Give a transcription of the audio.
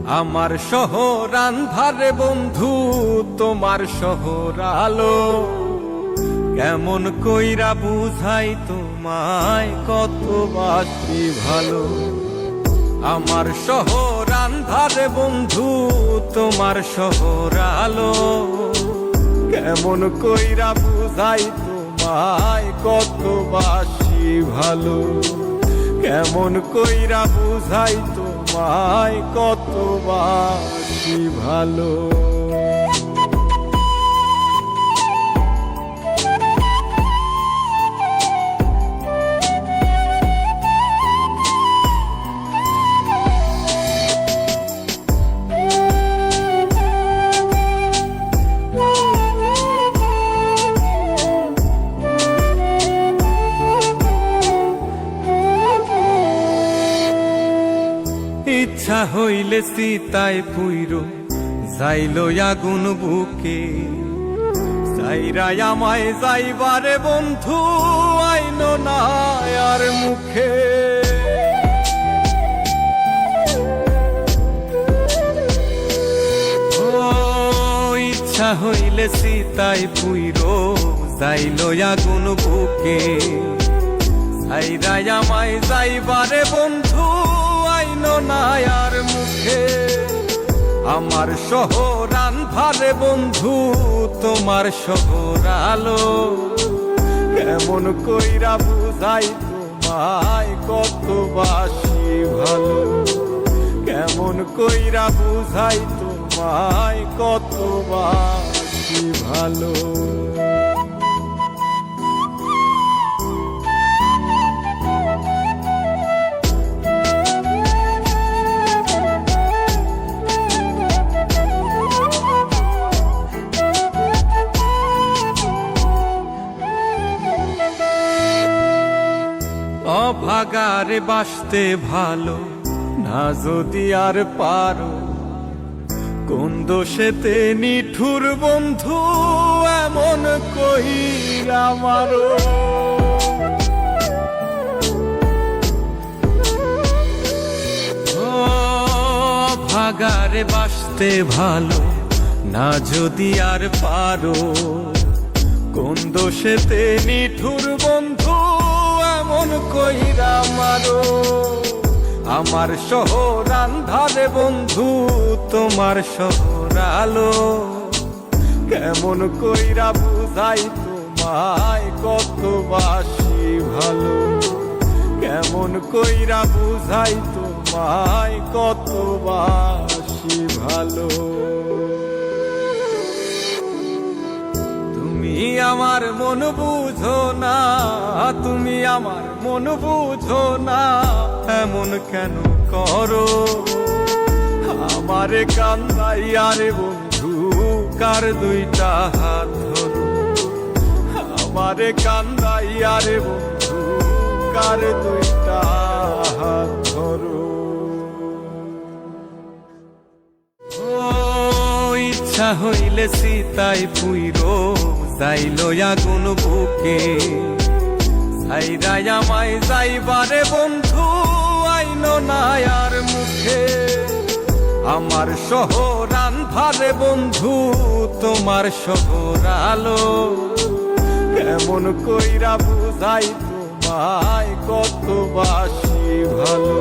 আমার শহর আন্ধারে বন্ধু, তোমার শহর আলো। কেমন কইরা বুঝাই তোমায়, কত বাসি ভালো। আমার শহর আন্ধারে বন্ধু, তোমার শহর আলো। কেমন কইরা বুঝাই তোমায়, কত বাসি ভালো। কেমন কইরা বুঝাই তোমায়, কত বাসি ভালো। ইচ্ছা হইলে সীতায় পুইরো যাইল আগুন বুকে। যাইরাই আমায় যাইবারে বন্ধু, আইন না আর মুখে। ও ইচ্ছা হইলে সীতায় পুইরো যাইল আগুন বুকে। যাইরাই আমায় যাইবারে বন্ধু, নায়ার মুখে। আমার শহর আন্ধারে বন্ধু, তোমার শহর আলো। কেমন কইরা বুঝাই তোমায়, কত বাসি ভালো। কেমন কইরা বুঝাই তোমায়, কত বাসি ভালো। অভাগারে বাসতে ভালো না যদি আর পারো। কোন দোষেতে নিঠুর বন্ধু, এমন কইরা মারো। অভাগারে বাসতে ভালো না যদি আর পারো। কোন দোষেতে নিঠুর বন্ধু, এমন কইরা মারো। আমার শহর আন্ধারে বন্ধু, তোমার শহর আলো। কেমন কইরা বুঝাই তোমায়, কত বাসি ভালো। কেমন কইরা বুঝাই তোমায়, কত বাসি ভালো। তুমি আমার মন বুঝো না, তুমি আমার মন বুঝো না। এমন কেন করো আমারে কান্দাইয়া রে বন্ধু, কার দুইটা হাত ধরো। আমারে কান্দাইয়া রে বন্ধু, কার দুইটা হাত ধরো। ইচ্ছা হইলে সীতায় পুইরো যাইল আগুন বুকে। যাইরাই আমায় যাইবারে বন্ধু, আইন নায়ার মুখে। আমার শহর আন্ধারে বন্ধু, তোমার শহর আলো। কেমন কইরা বুঝাই তোমায়, কত বাসি ভালো।